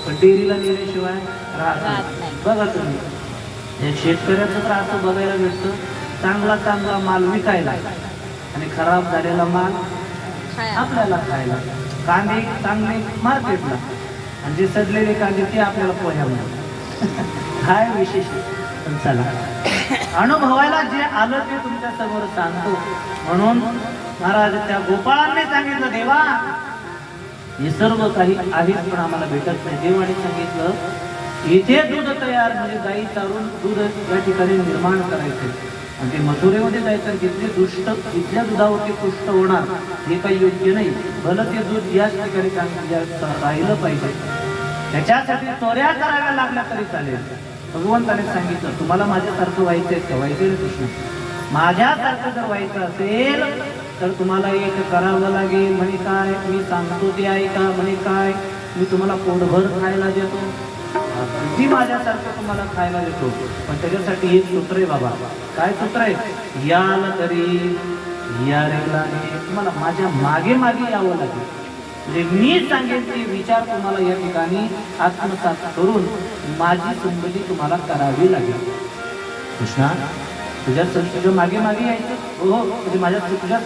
पण डेअरीला नेल्याशिवाय राहत नाही. बघा तुम्ही, एक शेतकऱ्याचं तर असं बघायला भेटतं, चांगला माल विकायला आणि खराब झालेला माल आपल्याला खायला. कांदे चांगले मार्केटला आणि जे सडलेले कांदे ते आपल्याला पोह्यामध्ये. काय विशेष. पण चला, अनुभवायला जे आलं ते तुमच्या समोर सांगतो. म्हणून महाराज त्या गोपाळांनी सांगितलं, देवा हे सर्व काही आहेच पण आम्हाला भेटत नाही. देवाने सांगितलं इथे दूध तयार, म्हणजे गाई चारून दूध या ठिकाणी निर्माण करायचे आणि ते मथुरेमध्ये जायचं. जिथले दुष्ट तिथल्या दुधावरती पुष्ट होणार हे काही योग्य नाही. भलं ते दूध याच ठिकाणी राहिलं पाहिजे. त्याच्यासाठी चोऱ्या कराव्या लागल्या तरी चालेल. भगवंताने सांगितलं तुम्हाला माझ्यासारखं व्हायचंय का? व्हायचंय कृष्ण. माझ्यासारखं जर व्हायचं असेल तर तुम्हाला एक करावं लागेल. म्हणे काय? मी सांगतो ते ऐका. म्हणे काय? मी तुम्हाला पोटभर खायला देतो, ती माझ्यासारखं तुम्हाला खायला देतो. पण त्याच्यासाठी एक सूत्र आहे बाबा. काय सूत्र आहे? याल तरी या रेलाने तुम्हाला माझ्या मागे मागे यावं लागेल. म्हणजे मी सांगेन ते विचार तुम्हाला या ठिकाणी आत्मसात करून माझी संगती तुम्हाला करावी लागेल. कृष्णा तुझ्या मागे मागे यायचं. हो, म्हणजे तुझ्या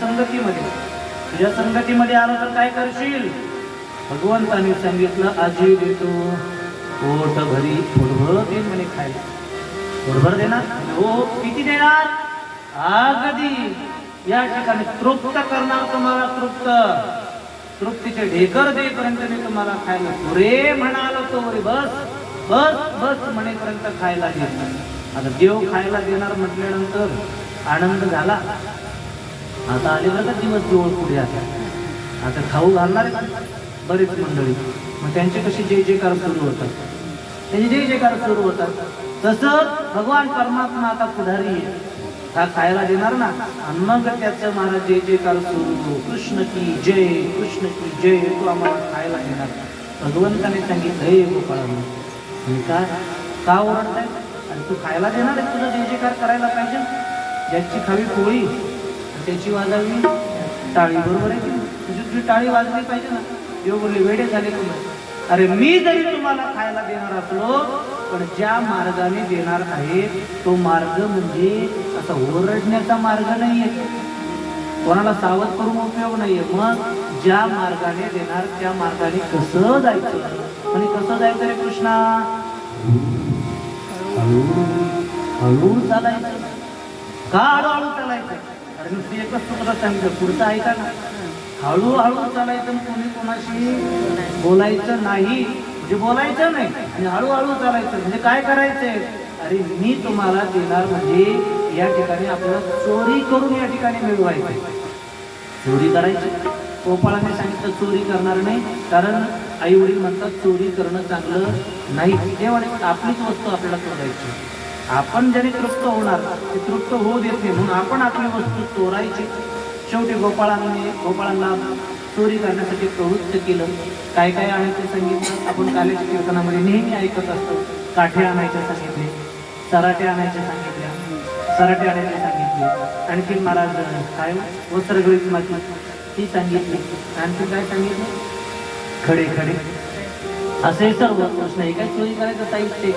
संगतीमध्ये आलो तर काय करशील? भगवंताने सांगितलं आजी देतो पोट भरी, पोटभर देईन म्हणे खायला. पोटभर देणार? हो. किती देणार? अगदी या ठिकाणी तृप्त करणार तुम्हाला. तृप्तीचे ढेकर देईपर्यंत मी तुम्हाला खायला पुरे म्हणाल तो बस बस बस म्हणेपर्यंत खायला देणार. आता देव खायला देणार म्हटल्यानंतर आनंद झाला. आता आले बघा दिवस जवळ पुढे. आता खाऊ घालणार बरेच मंडळी. मग त्यांचे कसे जय जयकार सुरू होतात. तसं भगवान परमात्मा आता पुढारी आहे. हा खायला देणार ना, आणि मग त्याचं महाराज जय जयकार सुरू. कृष्ण की जय तो आम्हाला खायला देणार. भगवंताने सांगितलं हे गोपाळांना, मी काय का ओरडताय? आणि तू खायला देणार आहे, तुझा जय जयकार करायला पाहिजे. ज्याची खावी पोळी त्याची वाजावी टाळी. बरोबर आहे की तुझी टाळी वाजली पाहिजे ना. देव बोलले वेडे झाले तुम्ही. अरे मी जरी तुम्हाला खायला देणार असलो पण ज्या मार्गाने देणार आहे तो मार्ग म्हणजे असा ओरडण्याचा मार्ग नाहीये, कोणाला सावध करून उपयोग नाहीये. मग ज्या मार्गाने देणार त्या मार्गाने कसं जायचं? आणि कसं जायचं रे कृष्णा? हळू चालायचं. का हळूहळू चालायचं? अरे नुसती एकच सूत्र सांगितलं, पुढचं ऐका ना. हळूहळू चालायचं, कोणी कोणाशी बोलायचं नाही, म्हणजे बोलायचं नाही. आणि हळूहळू चालायचं म्हणजे काय करायचंय? अरे मी तुम्हाला देणार म्हणजे या ठिकाणी आपल्याला चोरी करून या ठिकाणी मिळवायचं. चोरी करायची. गोपाळाने सांगितलं चोरी करणार नाही, कारण आई वडील म्हणतात चोरी करणं चांगलं नाही. देवाने आपलीच वस्तू आपल्याला चोरायची. आपण ज्याने तृप्त होणार ते तृप्त होऊ देत नाही, म्हणून आपण आपली वस्तू चोरायची. शेवटी गोपाळांना चोरी करण्यासाठी प्रवृत्त केलं. काय काय आणायचं सांगितलं. आपण कालेच्या कीर्तनामध्ये नेहमी ऐकत असतो. काठे आणायचे सांगितले, सराटे आणायचे सांगितले, आणखी महाराज काय वस्त्रगळीत माती ती सांगितली. आणखी काय सांगितलं? खडे असे सर्व प्रश्न. हे काय चोरी करायचं साहित्य.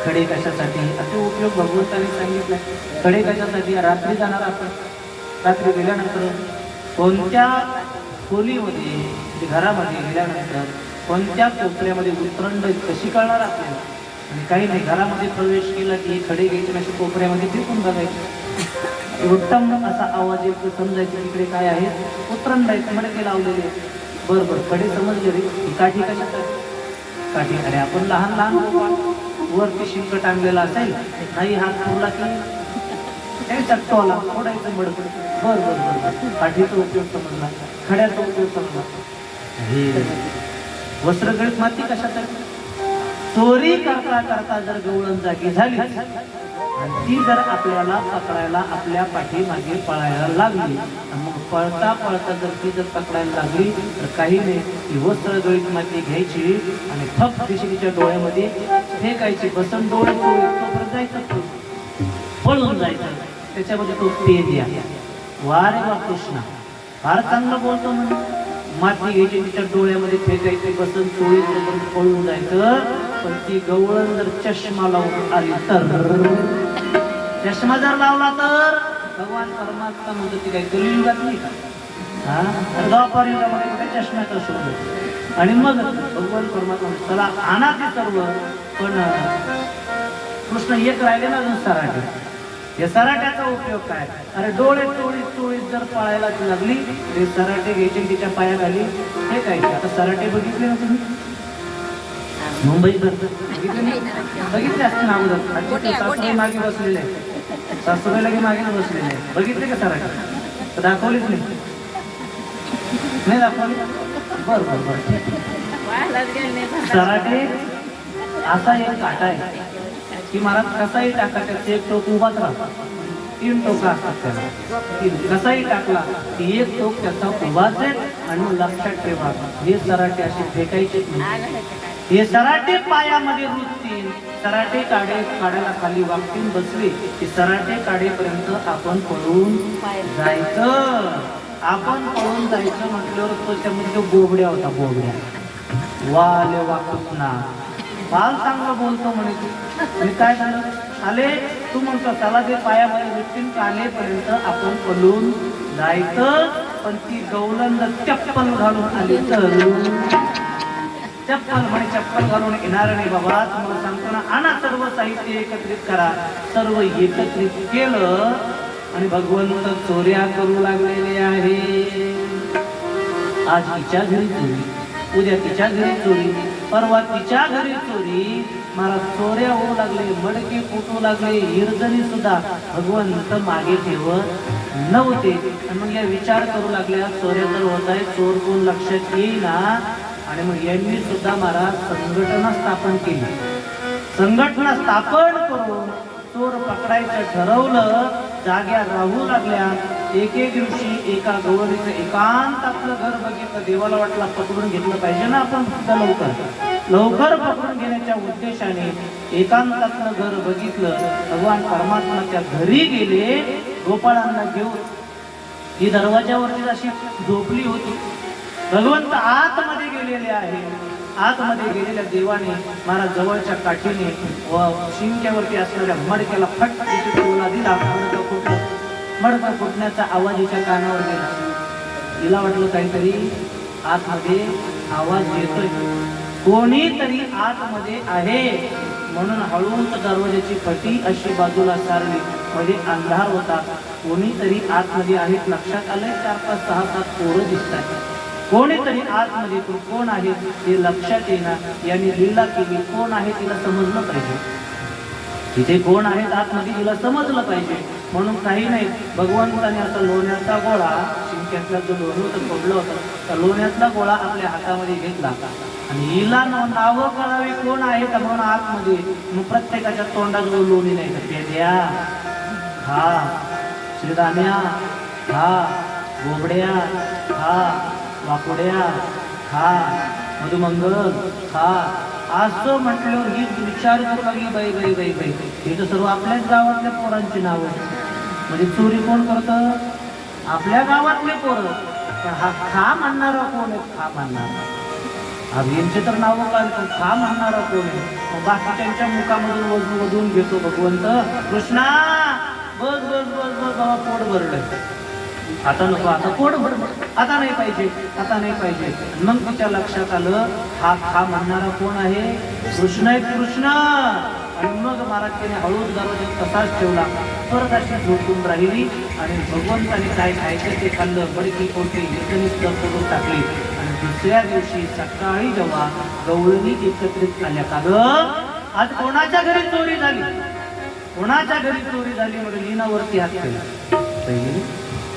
खडे कशासाठी? असे उपयोग भगवंताने सांगितलं. खडे कशासाठी? रात्री जाणार आपण. रात्री गेल्यानंतर कोणत्या खोलीमध्ये, घरामध्ये गेल्यानंतर कोणत्या कोपऱ्यामध्ये उतरंड कशी कळणार आपल्याला? आणि काही नाही, घरामध्ये प्रवेश केला की खडे घ्यायचे अशा कोपऱ्यामध्ये फिरून बघायचे. उत्तम असा आवाज येतो, समजायचं तिकडे काय आहे, उतरंड आहे, मडके लावलेले. बरोबर खडे समजले रे. काठी कशासाठी? काठी अरे आपण लहान वरती शिंक टांगलेला असेल, नाही हात पुरला की चट्टोला फोडायचं बडबड. बरं काठीचा उपयोग समजला, खड्याचा उपयोग समजला. हे वस्त्रगळीत माती कशासाठी? चोरी करता करता जर गवळण जागी झाली आणि ती जर आपल्याला पकडायला आपल्या पाठीमागे पळायला लागली, मग पळता जर ती पकडायला लागली तर काही नाही, ती वस्त्रगळीत माती घ्यायची आणि फक्त दिशेच्या डोळ्यामध्ये फेकायची. बसन डोळे तोपर्यंत जायचं, पळून जायचं. त्याच्यामध्ये तो पे द्या. वा रे वा कृष्णा, फार चांगलं बोलतो. म्हणजे माती घ्यायची तिच्या डोळ्यामध्ये फेकायची, बसून चोळीसोबत पळून जायचं. पण ती गवळण जर चष्मा लावून आली तर, चष्मा जर लावला तर भगवान परमात्मा म्हणतो ती काही कलियुगात नाही का? द्वापार युगामध्ये कुठे चष्म्याचा शोध. आणि मग भगवान परमात्मा चला आणा ते सर्व. पण कृष्ण एक राहिले ना अजून सराटे. या सराट्याचा उपयोग काय? अरे डोळे चोळीत चोळीत जर पळायला लागली ते सराटे घ्यायचे तिच्या पायाखाली हे काय. आता सराटे बघितले ना तुम्ही मुंबईत बघितले असते ना अगोदर. सासूबाई मागे बसलेले आहे, सासूबाईला की मागे बसलेले आहे. बघितले का सराटे? दाखवलीच नाही, नाही दाखवली. बर बर बर. सराटे असा एक काटा आहे की महाराज कसाही टाका त्याचे एक टोक उभाच राहतात. 3 टोका असतात त्याला. कसाही टाकला की एक टोक त्याचा उभाच आहे. आणि लक्षात ठेवा हे सराटे असे फेकायचे. हे सराटे पायामध्ये रुजतील. सराटे काढायला खाली वागतील बसले की सराटे काढेपर्यंत आपण पळून जायचं. आपण पळून जायचं म्हटल्यावर त्याच्यामध्ये बोबड्या होता. बोबड्या वाले वाकत ना बाल चांगलं बोलतो म्हणे तू. आणि काय झालं? आले तू म्हणतो चला ते पायामध्ये रुजतील कालेपर्यंत आपण पळून जायचं. पण ती गवलंद चप्पल घालून आली तर चप्पल म्हणे चप्पल घालून येणार नाही बाबा. तुम्हाला सांगतो ना आणा सर्व साहित्य एकत्रित करा. सर्व एकत्रित केलं आणि भगवंत चोऱ्या करू लागलेले आहे. आज तिच्या घरी चोरी, उद्या तिच्या घरी चोरी, परवा तिच्या घरी चोरी. मला चोऱ्या होऊ लागले, मडके फुटू लागले. हिरजणी सुद्धा भगवंत मागे ठेवत नव्हते. आणि मग या विचार करू लागल्या चोऱ्या तर होत आहे, चोर कोण लक्षात येईना. आणि मग यांनी सुद्धा महाराज संघटना स्थापन केली. संघटना स्थापन करून चोर पकडायचं ठरवलं. जाग्या राहू लागल्या. एक दिवशी एका गवळीचं एकांत आपलं घर बघितलं. देवाला वाटलं पकडून घेतलं पाहिजे ना आपण लवकर पकडून घेण्याच्या उद्देशाने एकांतातलं घर बघितलं. भगवान परमात्मा त्या घरी गेले गोपाळांना घेऊन. ही दरवाजावरती अशी झोपली होती. भगवंत आतमध्ये गेलेले आहे. आतमध्ये गेलेल्या देवाने महाराज जवळच्या काठीने व शिंक्यावरती असलेल्या मडक्याला फटका दिला. मडका फुटण्याचा आवाज हिच्या कानावर गेला. तिला वाटलं काहीतरी आतमध्ये आवाज येतोय, कोणीतरी आतमध्ये आहे. म्हणून हळूच दरवाजाची फटी अशी बाजूला सारली. मध्ये अंधार होता. कोणीतरी आतमध्ये आहे लक्षात आलंय. 4, 5, 6, 7 पोरं दिसतात. कोणीतरी आतमध्ये कोण आहे हे लक्षात येणार. यांनी लीला केली. कोण आहे तिला समजलं पाहिजे. तिथे कोण आहेत आतमध्ये तिला समजलं पाहिजे. म्हणून काही नाही भगवंताने असा लोण्याचा गोळा शिंक्यातला जो लोणी होतं पडलं होतं त्या लोण्यातला गोळा आपल्या हातामध्ये घेतला. आणि हिला नावं कळावी कोण आहे का म्हणून आतमध्ये. मग प्रत्येकाच्या तोंडाजवळ लोणी नाही का पेद्या हा, श्रीराम्या हा, बोबड्या हा, वाकुड्या हा, मधुमंगल हा, असं म्हटल्यावर ही विचार करू लागली. बाई बाई बाई बाई हे तर सर्व आपल्याच गावातल्या पोरांची नावं. म्हणजे चोरी कोण करतं? आपल्या गावातले पोरं. हा खा म्हणणारा कोण आहे? खा म्हणणारा. यांचे तर नावं काढतो. खा म्हणणारा कोण आहे? बाकीच्यांच्या मुखामधून वधून घेतो भगवंत. कृष्णा बस बस बस बस बाबा पोट भरलं. आता नको, आता पोट भर, आता नाही पाहिजे, आता नाही पाहिजे. मग तिच्या लक्षात आलं हा खा म्हणणारा कोण आहे? कृष्ण आहे, कृष्ण. आणि मग महाराज हळूच दरवाजा तसाच ठेवला. परत अशी झोपून राहिली. आणि भगवंताने काय खायचं ते खाल्लं. बडकी कोणती हिरकणीच करून टाकली. आणि दुसऱ्या दिवशी सकाळी जेव्हा गवळणी एकत्रित आल्या का ग आज कोणाच्या घरी चोरी झाली? कोणाच्या घरी चोरी झाली? म्हणजे लीनावरती हात केला.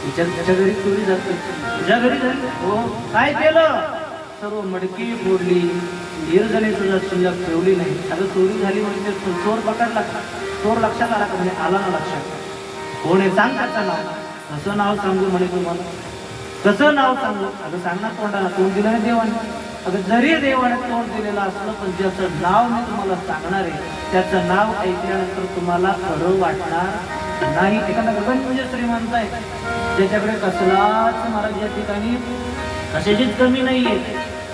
तिच्या घरी चोरी झाली. तुझ्या घरी झाली? हो. काय केलं? सर्व मडकी फोडली. हिरजणी तुझा शिल्लक ठेवली नाही. अगं चोरी झाली म्हणजे चोर पकडला. चोर लक्षात आला का? म्हणजे आला ना लक्षात. कोण आहे सांग त्याचं नाव. कसं नाव सांगू म्हणे तुम्हाला? कसं नाव सांगू? अगं सांग ना तोंडाला. तोंड दिलं नाही देवाने. अगं जरी देवाने तोंड दिलेलं असलं पण ज्याचं नाव मी तुम्हाला सांगणार आहे त्याचं नाव ऐकल्यानंतर तुम्हाला खरं वाटणार नाही. एखादा गगन म्हणजे श्रीमंत आहे ज्याच्याकडे कसलाच महाराज या ठिकाणी कशाचीच कमी नाहीये.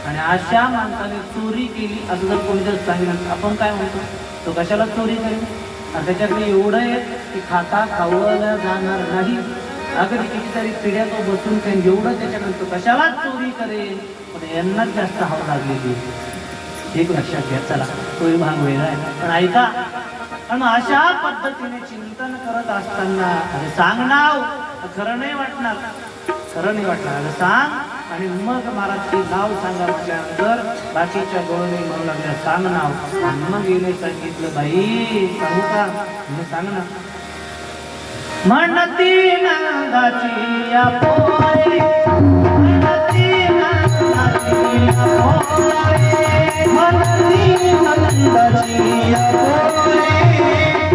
आणि अशा माणसाने चोरी केली असं जर कोणी जर सांगितलं आपण काय म्हणतो, तो कशाला चोरी करेल? आणि त्याच्याकडे एवढं आहे की खाता खावला जाणार नाही. अगदी कितीतरी पिढ्या तो बसून काही एवढं त्याच्याकडे, तो कशाला चोरी करेल? पण यांनाच जास्त हवं लागलेली. एक लक्षात घ्या. चला तोही भाग वेगळा आहे पण ऐका. आणि अशा पद्धतीने चिंतन करत असताना अरे सांग नाव, खरं नाही वाटणार, खरं नाही वाटणार, अरे सांग. आणि मग महाराजची नाव सांगा म्हटल्यानंतर बाकीच्या गवळणी म्हणू लागल्या सांग नाव. आणि मग गेले सांगितलं बाई सांगू का? सांग ना. म्हणती नंदाची या पोरे, म्हणती नंदाची या पोरे, म्हणती नंदाची या पोरे,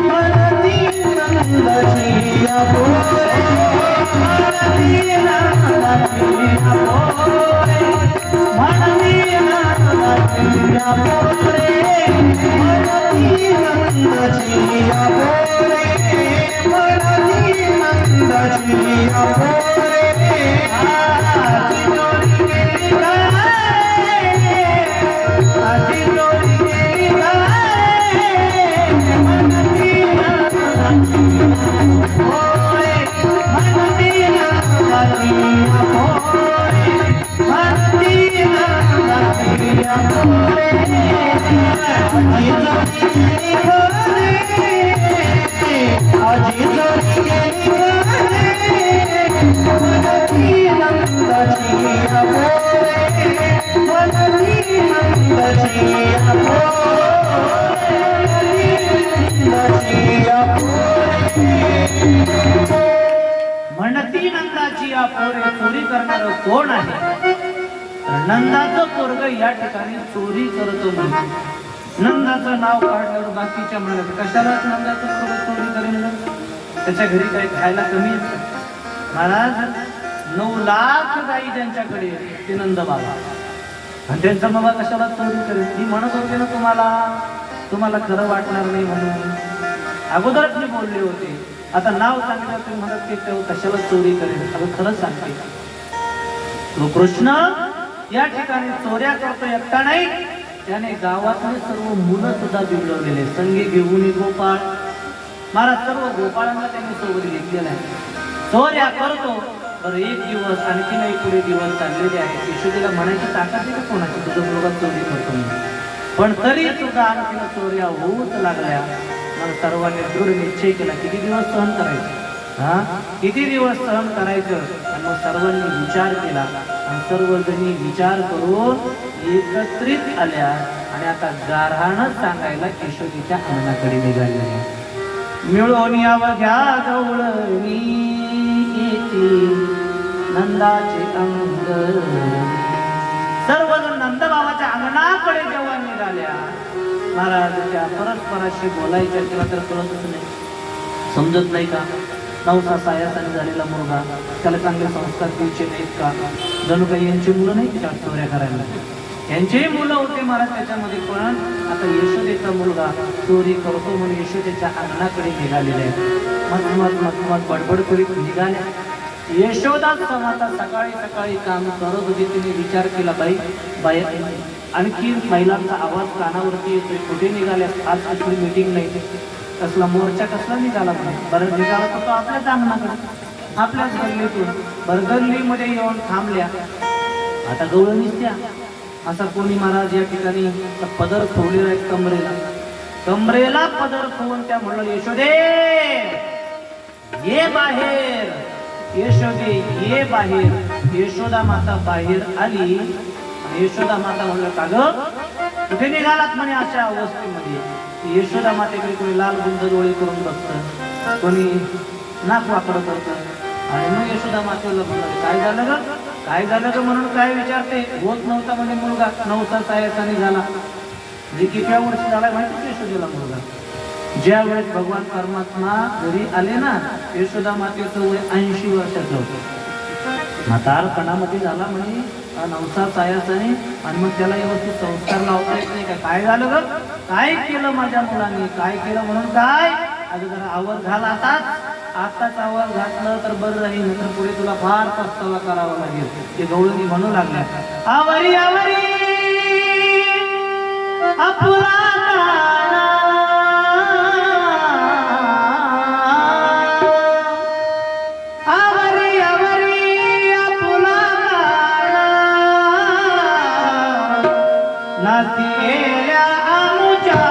म्हणती नंदाची या पोरे, म्हणती नंदाची या पोरे, म्हणती नंदाची या पोरे, म्हणती नंदाची या पोरे, म्हणती नंदाची या पोरे. चोरी करणार कोण आहे? नंदाचं पोरग या ठिकाणी चोरी करतो म्हणून नंदाचं नाव काढल्यावर बाकीच्या म्हणाले कशाला नंदाचं पोरग चोरी करेल? त्याच्या घरी काही खायला कमी असतं. महाराज 9 लाख गाई ज्यांच्याकडे ते नंद बाबा, आणि त्यांचा बाबा कशाला चोरी करेल? मी म्हणत होते ना तुम्हाला खरं वाटणार नाही म्हणून अगोदरच मी बोलले होते. आता नाव सांगितलं तुम्ही म्हणत की तो कशाला चोरी करेल? अगं खरंच सांगते, तो कृष्ण या ठिकाणी चोऱ्या करतो एकटा नाही, त्याने गावातले सर्व मुलं सुद्धा बिघडवलेले. संगी घेऊन गोपाळ महाराज सर्व गोपाळांना त्यांनी सोबत घेतलेला आहे. चोऱ्या करतो. बरं एक दिवस आणखी नाही पुढे दिवस चाललेले आहेत. यशोदेला म्हणायची ताकद आहे का कोणाची तुझं मुलगा चोरी करतो म्हणून? पण तरी सुद्धा आणखीन चोऱ्या होऊच लागल्या. मग सर्वांनी दृढ निश्चय केला किती दिवस सहन करायचं, किती दिवस सहन करायचं. आणि मग सर्वांनी विचार केला आणि सर्वजणी विचार करून एकत्रित आल्या आणि आता गारहाणच सांगायला यशोदेच्या अंगणाकडे निघाल्या. मिळून अवघ्या गवळणी नंदाचे अंग. सर्वजण नंदबाबाच्या अंगणाकडे जेव्हा निघाल्या, महाराजांच्या परस्पराशी बोलायच्या किंवा तर कळतच नाही, समजत नाही का? 9 सायासाने झालेला मुलगा, त्याला चांगले संस्कार द्यायचे नाहीत का? जणू काही यांची मुलं नाही का चोऱ्या करायला? यांचेही मुलं होते महाराज त्याच्यामध्ये. पण आता यशोदेचा मुलगा चोरी करतो म्हणून यशोदेच्या अंगणाकडे निघालेले आहे. मत बडबड करीत निघाल्या. यशोदा समाता सकाळी सकाळी काम करत होती. तिने विचार केला बाई आणखी महिलांचा आवाज कानावरती येतोय, कुठे निघाल्या? आज कसली मीटिंग नाही, कसला मोर्चा कसला निघाला म्हणे. बरं निघाला तर तो आपल्याच अंगणाकडे, आपल्याच गल्लीतून. बरं गल्लीमध्ये येऊन थांबल्या. आता गवळणीच त्या असा कोणी महाराज या ठिकाणी पदर ठेवलेला आहे कमरेला पदर ठेवून त्या म्हणलं यशोदे ये बाहेर, यशोदे ये बाहेर. यशोदा माता बाहेर आली. यशोदा माता म्हणलं का ग कुठे निघालात म्हणे अशा अवस्थेमध्ये. यशोदा मातेकडे कोणी लाल गुंड डोळे करून बघतं, कोणी नाक वाकडं करतं. आणि मग यशोदा मातेला म्हणलं काय झालं ग, काय झालं ग म्हणून काय विचारते? होत नव्हता म्हणजे मुलगा 9 सायासाने झाला. म्हणजे किती वर्ष झाला माहिती यशोदेला मुलगा. ज्या वेळेस भगवान परमात्मा घरी आले ना, यशोदा मातेचं वय 80 वर्षाचं होतं. म्हातारपणामध्ये झाला म्हणजे 9 सायासाने. आणि मग त्याला व्यवस्थित संस्कार लावता येत नाही. काय झालं ग, काय केलं माझ्या मुलाने, काय केलं म्हणून काय? अगं जरा आवर घाल आताच. आताच आवाज घातलं तर बरं राहील, नंतर पुढे तुला फार पस्तावा करावा लागेल. ते गवळणी म्हणू लागल्या, आवरी आवरी आपुला काना, आवरी आवरी आपुला काना, नातीला आमुच्या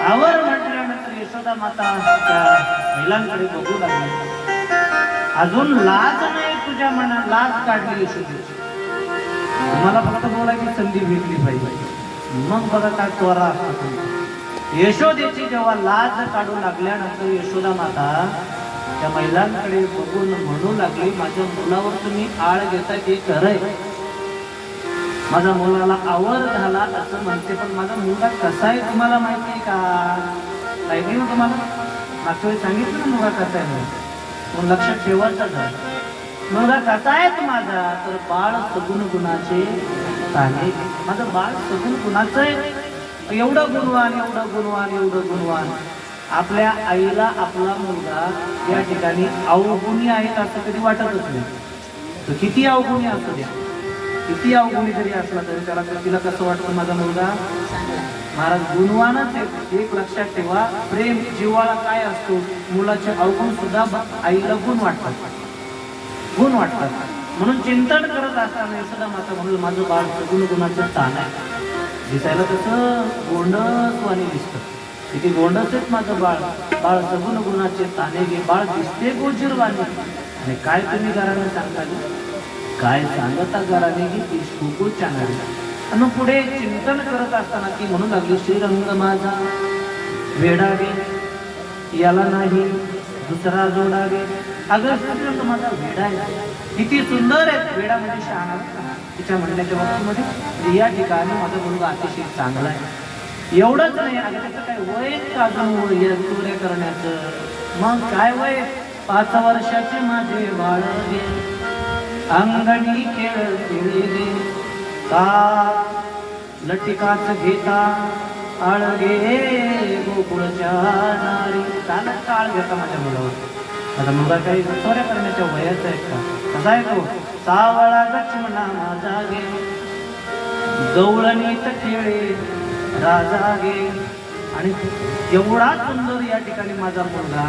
आवर म्हटल्यानंतर यशोदा माता त्या महिलांकडे बघू लागली. अजून लाज नाही तुझ्या मनात, लाज काढली यशोदेची. तुम्हाला फक्त बोलायची संधी भेटली पाहिजे, मग बघा काय त्वरा असतो. यशोदेची जेव्हा लाज काढू लागल्यानंतर यशोदा माता त्या महिलांकडे बघून म्हणू लागली, माझ्या मुलावर तुम्ही आळ घेता ते खरंय, माझ्या मुलाला आवर झाला असं म्हणते, पण माझा मुलगा कसा आहे तुम्हाला माहिती आहे का? माहिती ना तुम्हाला? मागच्या वेळी सांगितलं ना मुलगा कसा आहे म्हणून, लक्षात ठेवायचं झालं. मुलगा कसा आहे माझा? तर बाळ सगुण गुणाचे आहे. माझं बाळ सगुण गुणाचं आहे, एवढं गुणवान, एवढं गुणवान, एवढं गुणवान. आपल्या आईला आपला मुलगा या ठिकाणी अवगुणी आहेत असं कधी वाटतच नाही. तो किती अवगुणी असू द्या, किती अवगुणी जरी असला तरी त्याला तिला कसं वाटतं माझा मुलगा महाराज गुणवानच आहे. एक लक्षात ठेवा, प्रेम जीवाला काय असतो, मुलाचे अवगुण सुद्धा आईला गुण वाटतात, गुण वाटतात. म्हणून चिंतन करत असताना यशोदा माता म्हणून माझं बाळ सगुण गुणाचं स्थान आहे. दिसायला तसं गोंडसवाणी दिसतं, किती गोंडस आहेत माझं बाळ, बाळ सगुण गुणाचे स्थाने घे, बाळ दिसते गोजीरवाणी. आणि काय तुम्ही घराने सांगता, काय सांगता घराने की ती खूप चांगली. आणि पुढे चिंतन करत असताना ती म्हणू लागली, श्रीरंग माझा वेडावे, याला नाही दुसरा जोडावे. अगं श्रीरंग माझा वेडा आहे, किती सुंदर आहे. वेडा म्हणजे शहाणा, तिच्या म्हणण्याच्या बाबतीमध्ये या ठिकाणी माझा मुलगा अतिशय चांगला आहे. एवढंच नाही, अगं त्याचं काय वय का चोऱ्या करण्याचं? मग काय वय? 5 वर्षाचे माझे बाळगे, अंगणी खेळ खेळले, का लटिकाच घेता आळगे गोकुळच्या नारी. काल काळ घेता माझ्या मुलावर. माझा मुलगा काही चोऱ्या करण्याच्या वयाचा आहे का? कसा आहे तो? सावळा लक्ष्मणा माझा गे, गवळणीत खेळे राजा गे. आणि एवढा सुंदर या ठिकाणी माझा मुलगा,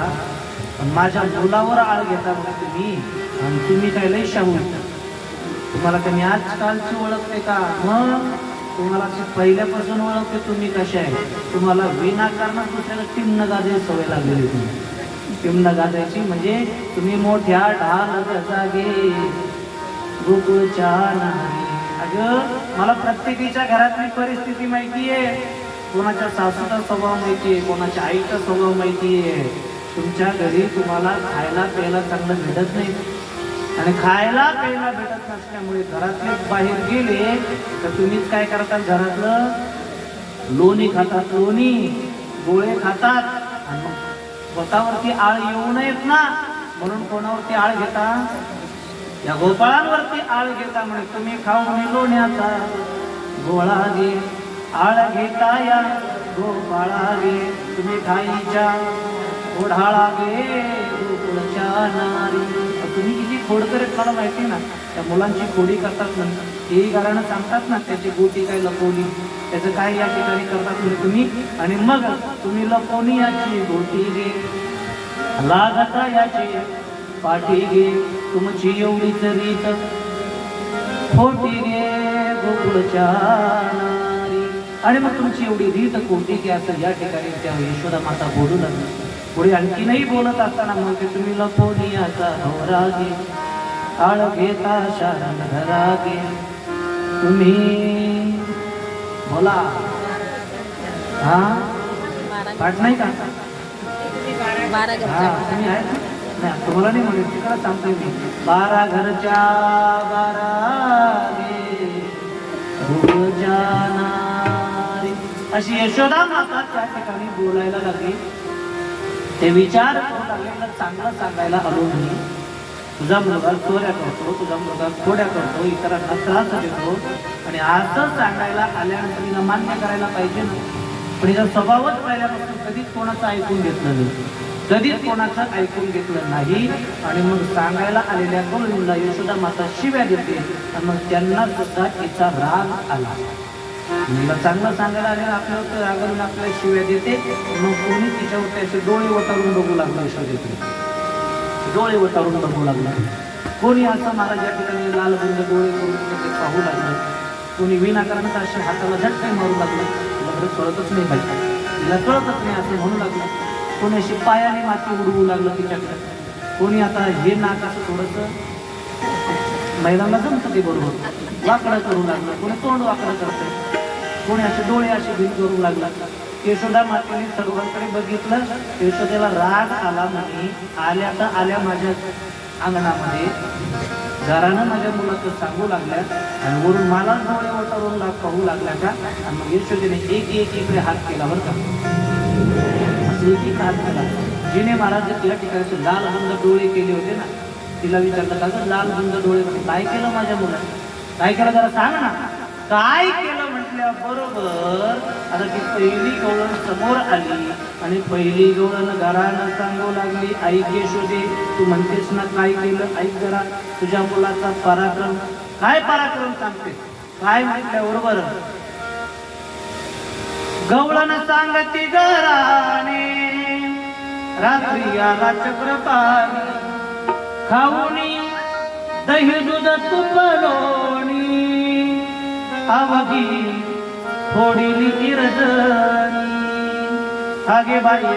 माझ्या मुलावर आळ घेता बघ तुम्ही, आणि तुम्ही काय लय शाहू. तुम्हाला कमी आजकालची ओळखते का? मग तुम्हाला पहिल्यापासून ओळखते तुम्ही कशा आहे. तुम्हाला विनाकारण दुसऱ्याला टिमणं गाजायची सवय लागलेली. तुम्ही टिमणं गाजायची म्हणजे तुम्ही मोठ्या ढाल जागे गोकुळच्या नारी. अगं मला प्रत्येकीच्या घरातली परिस्थिती माहिती आहे. कोणाच्या सासूचा स्वभाव माहिती आहे, कोणाच्या आईचा स्वभाव माहिती आहे. तुमच्या घरी तुम्हाला खायला प्यायला चांगलं भेटत नाही, आणि खायला प्यायला भेटत नसल्यामुळे घरातले बाहेर गेले तर तुम्हीच काय करतात, घरातलं लोणी खातात, लोणी गोळे खातात. आणि मग स्वतःवरती आळ येऊ नयेत ना म्हणून कोणावरती आळ घेता, या गोपाळांवरती आळ घेता. म्हणे तुम्ही खाऊन लोण्याचा गोळा घे, आळ घेता या गोपाळा घे, तुम्ही खाईच्या ओढाळा घे गोकुळच्या नारी. तुम्ही किती खोड करत मला माहिती ना. त्या मुलांची खोडी करतात ना, तेही गाणं सांगतात ना, त्याची गोटी काय लपवली, त्याचं काय या ठिकाणी करतात म्हणजे तुम्ही. आणि मग तुम्ही लपवणी याची गोटी घे, लागता याची पाठी घे, तुमची एवढीच रीत खोटी घे गोकुळच्या नारी. आणि मग तुमची एवढी रीत खोटी घे असं या ठिकाणी त्या यशोदा माता बोलू लागली. पुढे आणखीनही बोलत असताना म्हणते तुम्ही लपोनियाचा होरा घे, आळ घेता शारण घरा घे. तुम्ही बोला हा पाठ नाही का? तुम्ही आहे ना, तुम्हाला नाही म्हणेल तिकडे सांगतोय मी. 12 घरच्या 12 घे गोकुळच्या नारी. अशी यशोदा माता त्या ठिकाणी बोलायला लागली. ते विचार करू लागलेला चांगलं सांगायला आलो मी. तुझा मुलगा चोऱ्या करतो, तुझा मुलगा खोड्या करतो, इतरांना त्रास देतो, आणि असं सांगायला आल्यानंतर हिला मान्य करायला पाहिजे ना. पण हिचा स्वभावच पहिल्यापासून कधीच कोणाचं ऐकून घेतलं नाही, कधीच कोणाचं ऐकून घेतलं नाही. आणि मग सांगायला आलेल्या मुलीला यशोदा माता शिव्या देते, आणि मग त्यांना सुद्धा तिचा राग आला. मुलीला चांगलं सांगायला आले आपल्यावर रागावून आपल्याला शिव्या देते. मग कोणी तिच्यावर असे डोळे वटारून बघू लागला. यशोदेकडे डोळे वटारून बघू लागला. कोणी असं मला ज्या ठिकाणी लाल बुंद डोळे करून ते पाहू लागलं. कोणी विनाकारण असे हाताला झटके मारू लागलं. तिला कळतच नाही पाहिजे, तिला कळतच नाही असं म्हणू लागलं. कोणी अशी पायाने माती उडवू लागलं तिच्याकडे. कोणी आता हे नाक असं थोडंसं महिलांना जमतं ते बरोबर वाकडं करू लागलं. कोणी तोंड वाकडं करतंय, कोणी असे डोळे असे भिन करू लागला. यशोदा मातेने सर्वांकडे बघितलं. यशोदेला राग आला. म्हणे आल्या तर आल्या माझ्या अंगणामध्ये, घरानं माझ्या मुलाचं सांगू लागल्या, आणि वरून मला डोळे वटारून पाहू लागल्या का. आणि मग यशोदेने एक इकडे हात केला बरं का, असं एक हात केला. जिने महाराज या ठिकाणी लाल बुंद डोळे केले होते ना, तिला विचारलं का गं लाल बुंद डोळे काय केलं माझ्या मुलाने, काय केलं जरा सांग ना, काय केलं म्हटल्या बरोबर. आता ती पहिली गवळण समोर आली, आणि पहिली गवळण घरानं सांगू लागली, ऐक यशोदे तू म्हणतेस ना काय केलं, ऐक जरा तुझ्या मुलाचा पराक्रम. काय पराक्रम सांगते, काय म्हटल्या बरोबर. गवळण सांगती घराने रात्री आला चक्रपाणी, खाऊनी दही दूध तूप लोणी, अवघी फोडिली गिरजणी. हागे बाई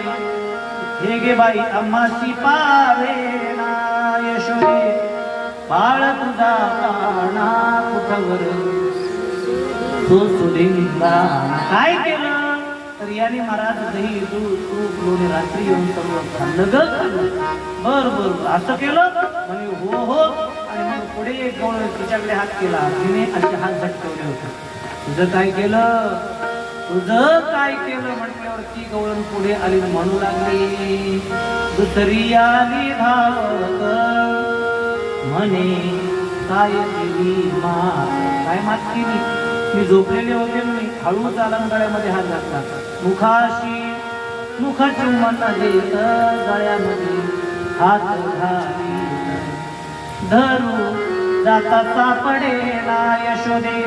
हे गे बाई अम्मासी पावेना, यशोदे बाळ तुझा काना कुठवर तो सुदिंगा. काय केलं तर याने महाराज दही दूध तूप लोणी रात्री येऊन सर्व खाल्लं ग खाल्लं. बर बर असं केलं म्हणे हो हो. आणि मग पुढे एक गवळण तिच्याकडे हात केला, तिने असे हात झटकवले होते. तुझं काय केलं, तुझं काय केलं म्हटल्यावर ती गवळण पुढे आली, म्हणू लागली दुसरी आली धावत, म्हणे काय केली मात. काय मात केली, मी झोपलेले होते मी हळूच आला गळ्यामध्ये हात घातला, मुखाशी मुख चुंबन देत गळ्यामध्ये हात घाली, धरू जाता सापडेला यशोदे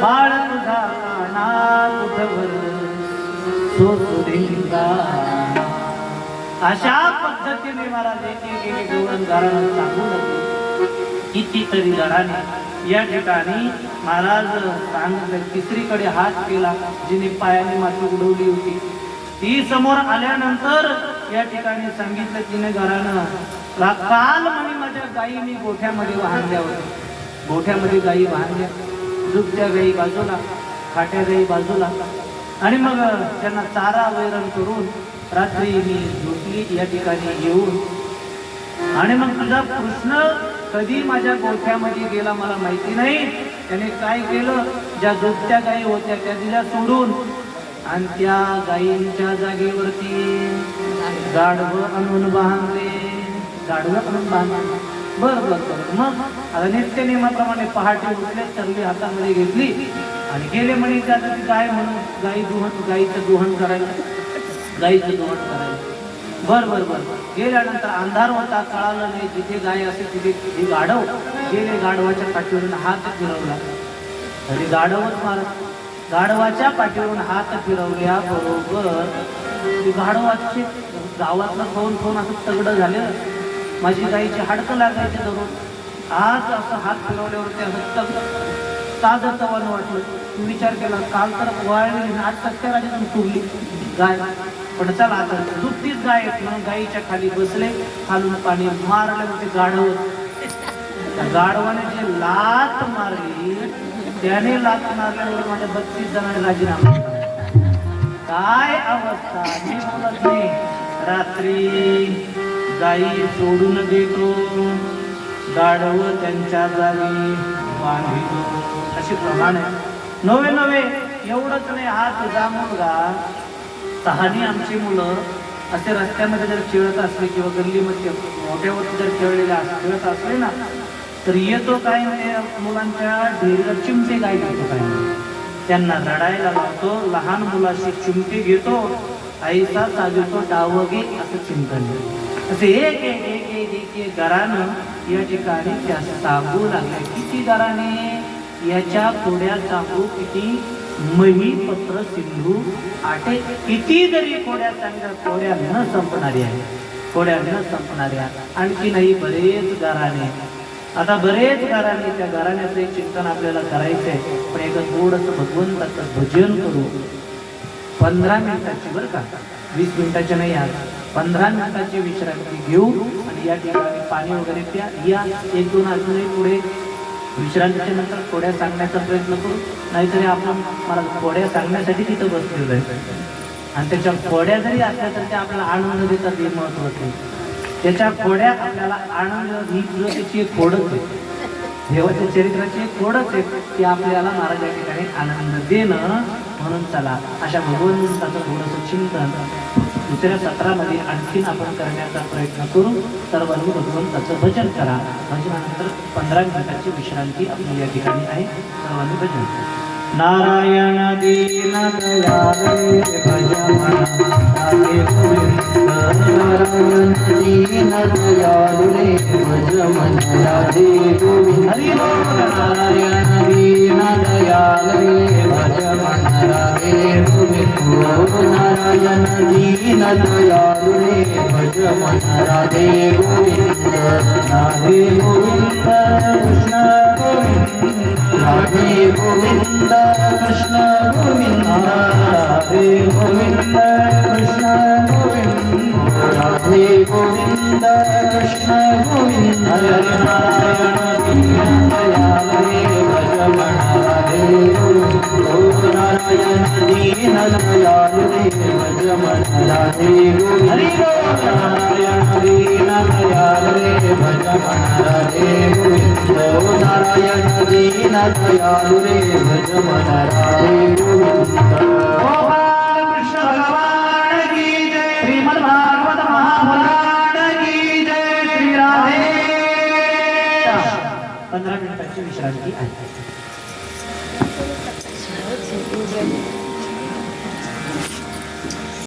बाळ तुझा काना तुझवर सोसुरिंगा. अशा पद्धतीने मला देखील गवळण घराणं सांगू लागले. कितीतरी घराने या ठिकाणी महाराज सांगितलं. तिसरीकडे हात केला, जिने पायाने माती उडवली होती ती समोर आल्यानंतर या ठिकाणी सांगितलं तिने घरानं, काल म्हणे माझ्या गायी मी गोठ्यामध्ये वाहनल्या होत्या. गोठ्यामध्ये गायी वाहनल्या, झुकत्या गायी बाजूला, खाट्या गायी बाजूला, आणि मग त्यांना चारा वैरण करून रात्री मी झोपली या ठिकाणी येऊन. आणि मग तुझा कृष्ण कधी माझ्या गोठ्यामध्ये गेला मला माहिती नाही. त्याने काय केलं, ज्या झोपत्या गायी होत्या त्या दिल्या सोडून, आणि त्या गायींच्या जागेवरती गाढव आणून बांधले. गाढव आणून बांधले. बरं बरं बरं. मग आता नित्य नियमाप्रमाणे पहाटे उठले, चरली हातामध्ये घेतली आणि गेले म्हणे त्या गाय म्हणून गायीचं दोहन करायला. बर बर बर. गेल्यानंतर अंधार होता, कळालं नाही. जिथे गाय असेल तिथे गाढव गेले. गाढवाच्या पाठीवरून हात फिरवला तरी गाढवच मारत. गाढवाच्या पाठीवरून हात फिरवल्या बरोबर गाढवाचे गावातलं खाऊन असं तगडं झालं. माझी गायीची हाडकं लागायचे दररोज. आज असं हात फिरवल्यावरती असं ताजं तवानं वाटलं. विचार केला, काल तर वाळली, आज सत्या राजातून तुरली गाय. पण चला आता दुपटीच गाय म्हणून गायीच्या खाली बसले. खालून पाणी मारलं ते गाढव. गाढवाने जे लात मारली, त्याने लात मारल्यावर माझ्या 32 जणांनी राजीनामा दिला. काय अवस्था मी बोलत नाही. रात्री गायी सोडून देतो, गाढव त्यांच्या जागी बांधितो. अशी प्रमाणे नवे एवढंच नाही. हा तुझा मुलगा, तहानी आमची मुलं असे रस्त्यामध्ये जर खेळत असले किंवा गल्लीमध्ये मोठ्यावरती जर खेळत असले ना, तर येतो काय मुलांच्या ढेरीला चिमटे गाय घेतो. काय त्यांना रडायला लावतो. लहान मुलाशी चिमटे घेतो. आईचा साजतो डावगे असं चिंतन. असे एक एक एक एक एक एक घरानं या ठिकाणी त्या सांगू लागले. किती घराने याच्या कोड्या सांगू, किती मही पत्र सिंधू आटे. किती जरी कोड्या सांगल्या, कोड्या न संपणारी आहे. कोड्या न संपणाऱ्या आणखी नाही बरेच घराणे. आता बरेच घराणे, त्या घराण्याचं एक चिंतन आपल्याला करायचंय. पण एक थोडंसं भगवंताचं भजन करू. 15 मिनिटाची, बरं का, 20 मिनिटाची नाही. आज 15 मिनिटाची विश्रांती घेऊ आणि या ठिकाणी पाणी वगैरे प्या. या 1-2 अजूनही पुढे विश्रांतीच्या नंतर कोड्या सांगण्याचा प्रयत्न करू. नाहीतरी आपण मला कोड्या सांगण्यासाठी तिथं बसलेलो आहे. आणि त्याच्या कोड्या जरी असल्या तर त्या आपल्याला आनंद देतात, हे महत्वाचं आहे. त्याच्या कोड्या आपल्याला आनंद, ही त्याची एक खोडच आहे. देवाच्या चरित्राची एक खोडच आहे की आपल्याला महाराज या ठिकाणी आनंद देणं. म्हणून चला अशा भगवंताचं थोडंसं चिंतन दुसऱ्या सत्रामध्ये आणखीन आपण करण्याचा प्रयत्न करू. सर्वांनी भगवंताचं भजन करा. भजनानंतर 15 मिनिटाची विश्रांती आपली या ठिकाणी आहे. सर्वांनी भजन करा. नारायण दीन दयाळे भज मना राधे गोविंद. नारायण दीन दयाळे भज मना राधे गोविंद. हरि बोल. नारायण दीन दयाळे भज मना राधे गोविंद. नारायण दीन दयाळे भज मना राधे गोविंद. राधे गोविंद कृष्ण गोविंद. राधे गोविंद कृष्ण गोविंद. राधे गोविंद कृष्ण गोविंद. राधे गोविंद कृष्ण गोविंद. नारायण दीन दयाळे भज मना राधे गोविंद. नारायण दीन दयाळे भज मना राधे गोविंद. हरि बोल. नारायण दीन दयाळे भज मना राधे गोविंद. नारायण दीन दयाळे भज मना राधे गोविंद. गोपाल कृष्ण भगवान की जय. श्रीमद् भागवत महापुराण की जय. श्री राधे. 15 मिनिटाची विश्रांती आहे.